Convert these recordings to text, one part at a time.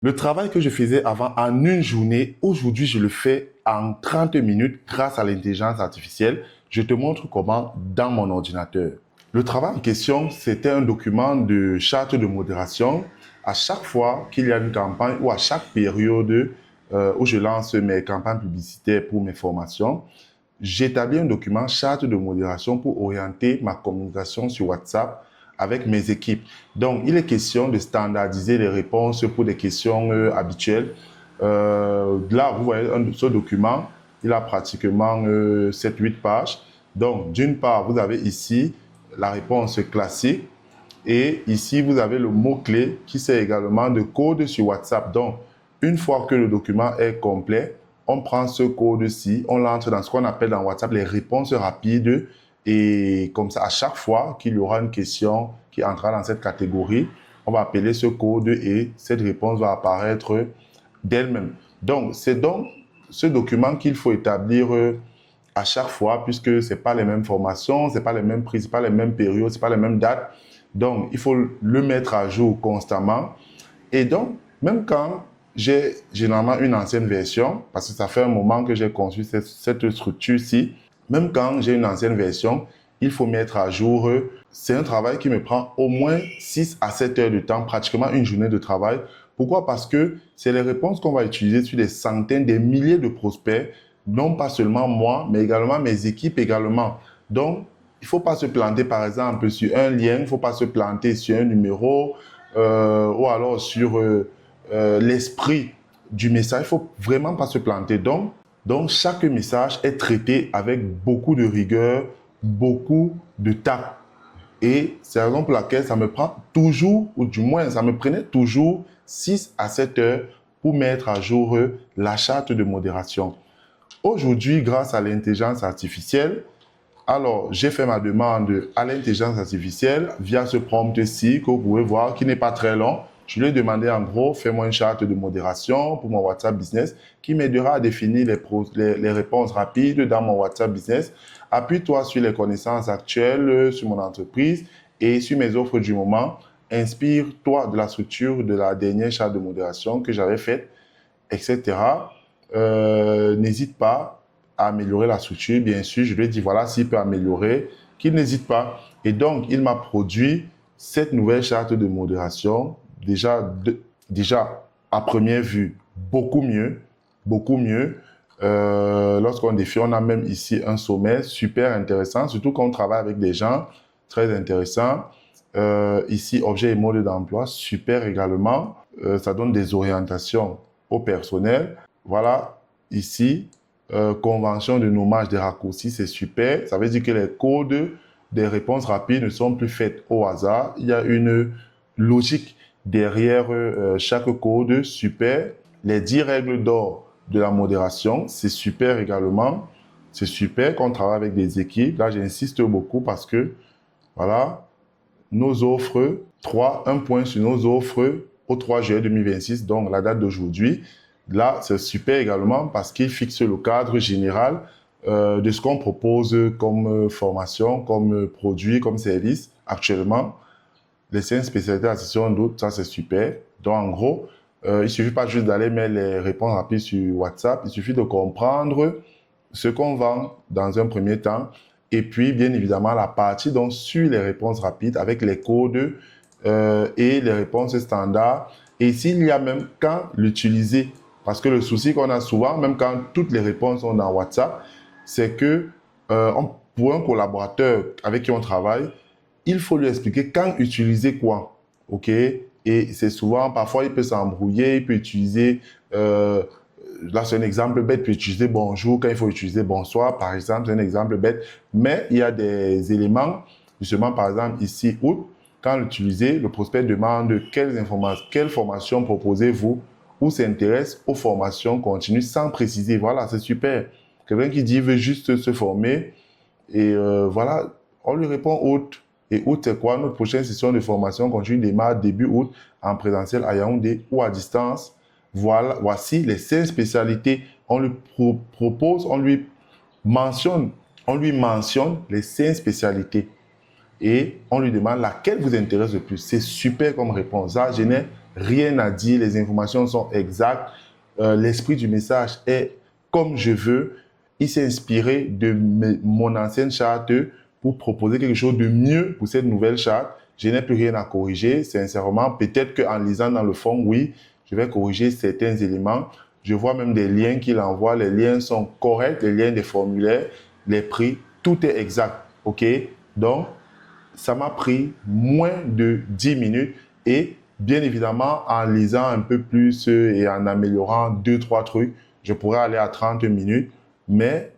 Le travail que je faisais avant en une journée, aujourd'hui, je le fais en 30 minutes grâce à l'intelligence artificielle. Je te montre comment dans mon ordinateur. Le travail en question, c'était un document de charte de modération. À chaque fois qu'il y a une campagne ou à chaque période où je lance mes campagnes publicitaires pour mes formations, j'établis un document charte de modération pour orienter ma communication sur WhatsApp avec mes équipes. Donc, il est question de standardiser les réponses pour des questions habituelles. Là, vous voyez, ce document, il a pratiquement 7-8 pages. Donc, d'une part, vous avez ici la réponse classique et ici, vous avez le mot-clé qui sert également de code sur WhatsApp. Donc, une fois que le document est complet, on prend ce code-ci, on l'entre dans ce qu'on appelle dans WhatsApp les réponses rapides. Et comme ça, à chaque fois qu'il y aura une question qui entrera dans cette catégorie, on va appeler ce code et cette réponse va apparaître d'elle-même. Donc, c'est donc ce document qu'il faut établir à chaque fois, puisque ce n'est pas les mêmes formations, ce n'est pas les mêmes prix, ce n'est pas les mêmes périodes, ce n'est pas les mêmes dates. Donc, il faut le mettre à jour constamment. Et donc, même quand j'ai généralement une ancienne version, parce que ça fait un moment que j'ai conçu cette structure-ci, même quand j'ai une ancienne version, il faut mettre à jour. C'est un travail qui me prend au moins 6 à 7 heures de temps, pratiquement une journée de travail. Pourquoi? Parce que c'est les réponses qu'on va utiliser sur des centaines, des milliers de prospects, non pas seulement moi, mais également mes équipes également. Donc, il ne faut pas se planter, par exemple, sur un lien, il ne faut pas se planter sur un numéro ou alors sur l'esprit du message. Il ne faut vraiment pas se planter. Donc, chaque message est traité avec beaucoup de rigueur, beaucoup de tact. Et c'est la raison pour laquelle ça me prend toujours, ou du moins, ça me prenait toujours 6 à 7 heures pour mettre à jour la charte de modération. Aujourd'hui, grâce à l'intelligence artificielle, alors j'ai fait ma demande à l'intelligence artificielle via ce prompt-ci que vous pouvez voir, qui n'est pas très long. Je lui ai demandé en gros, fais-moi une charte de modération pour mon WhatsApp Business qui m'aidera à définir les réponses rapides dans mon WhatsApp Business. Appuie-toi sur les connaissances actuelles sur mon entreprise et sur mes offres du moment. Inspire-toi de la structure de la dernière charte de modération que j'avais faite, etc. N'hésite pas à améliorer la structure. Bien sûr, je lui ai dit, voilà, s'il peut améliorer, qu'il n'hésite pas. Et donc, il m'a produit cette nouvelle charte de modération, déjà à première vue, beaucoup mieux, beaucoup mieux. Lorsqu'on défie, on a même ici un sommet super intéressant, surtout quand on travaille avec des gens très intéressants. Ici, objet et mode d'emploi, super également. Ça donne des orientations au personnel. Voilà, ici, convention de nommage des raccourcis, c'est super. Ça veut dire que les codes des réponses rapides ne sont plus faites au hasard. Il y a une logique derrière chaque code, super. Les 10 règles d'or de la modération, c'est super également. C'est super qu'on travaille avec des équipes. Là, j'insiste beaucoup parce que, voilà, nos offres, un point sur nos offres au 3 juillet 2026, donc la date d'aujourd'hui. Là, c'est super également parce qu'il fixe le cadre général de ce qu'on propose comme formation, comme produit, comme service actuellement. Les 5 spécialités à session d'août, ça c'est super. Donc en gros, il ne suffit pas juste d'aller mettre les réponses rapides sur WhatsApp, il suffit de comprendre ce qu'on vend dans un premier temps et puis bien évidemment la partie donc sur les réponses rapides avec les codes et les réponses standards. Et s'il y a même quand l'utiliser, parce que le souci qu'on a souvent, même quand toutes les réponses sont dans WhatsApp, c'est que pour un collaborateur avec qui on travaille, il faut lui expliquer quand utiliser quoi, ok? Et c'est souvent, parfois, il peut s'embrouiller, il peut utiliser, là c'est un exemple bête, il peut utiliser bonjour quand il faut utiliser bonsoir, par exemple, c'est un exemple bête. Mais il y a des éléments, justement, par exemple, ici, août, quand l'utiliser, le prospect demande quelles formations proposez-vous ou s'intéresse aux formations continues sans préciser. Voilà, c'est super. Quelqu'un qui dit veut juste se former et voilà, on lui répond août. Et août, c'est quoi? Notre prochaine session de formation continue démarre début août en présentiel à Yaoundé ou à distance. Voilà, voici les 5 spécialités. On lui propose, mentionne, on lui mentionne les 5 spécialités et on lui demande laquelle vous intéresse le plus. C'est super comme réponse. Ça, je n'ai rien à dire, les informations sont exactes, l'esprit du message est comme je veux. Il s'est inspiré de mon ancienne charte pour proposer quelque chose de mieux pour cette nouvelle charte. Je n'ai plus rien à corriger, sincèrement. Peut-être qu'en lisant dans le fond, oui, je vais corriger certains éléments. Je vois même des liens qu'il envoie. Les liens sont corrects, les liens des formulaires, les prix, tout est exact. OK? Donc, ça m'a pris moins de 10 minutes et bien évidemment, en lisant un peu plus et en améliorant 2-3 trucs, je pourrais aller à 30 minutes, mais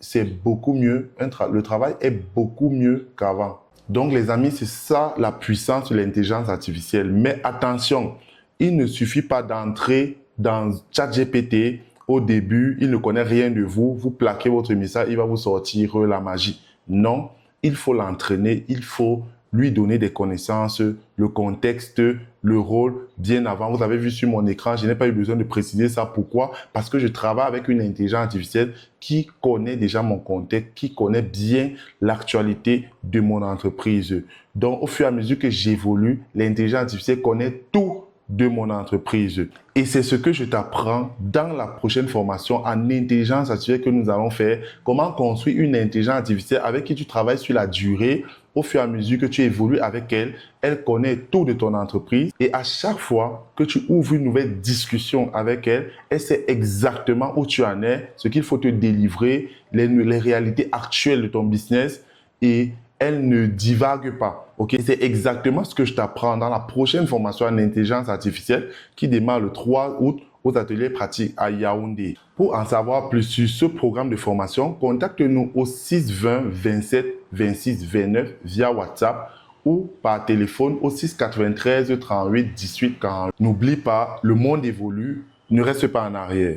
c'est beaucoup mieux. Le travail est beaucoup mieux qu'avant. Donc, les amis, c'est ça la puissance de l'intelligence artificielle. Mais attention, il ne suffit pas d'entrer dans ChatGPT au début, il ne connaît rien de vous, vous plaquez votre message, il va vous sortir la magie. Non, il faut l'entraîner, il faut lui donner des connaissances, le contexte, le rôle bien avant. Vous avez vu sur mon écran, je n'ai pas eu besoin de préciser ça. Pourquoi? Parce que je travaille avec une intelligence artificielle qui connaît déjà mon contexte, qui connaît bien l'actualité de mon entreprise. Donc, au fur et à mesure que j'évolue, l'intelligence artificielle connaît tout de mon entreprise. Et c'est ce que je t'apprends dans la prochaine formation en intelligence artificielle que nous allons faire. Comment construire une intelligence artificielle avec qui tu travailles sur la durée. Au fur et à mesure que tu évolues avec elle, elle connaît tout de ton entreprise. Et à chaque fois que tu ouvres une nouvelle discussion avec elle, elle sait exactement où tu en es, ce qu'il faut te délivrer, les réalités actuelles de ton business et elle ne divague pas. Okay? C'est exactement ce que je t'apprends dans la prochaine formation en intelligence artificielle qui démarre le 3 août aux ateliers pratiques à Yaoundé. Pour en savoir plus sur ce programme de formation, contacte-nous au 620 27 26 29 via WhatsApp ou par téléphone au 693 38 18 40. N'oublie pas, le monde évolue, ne reste pas en arrière.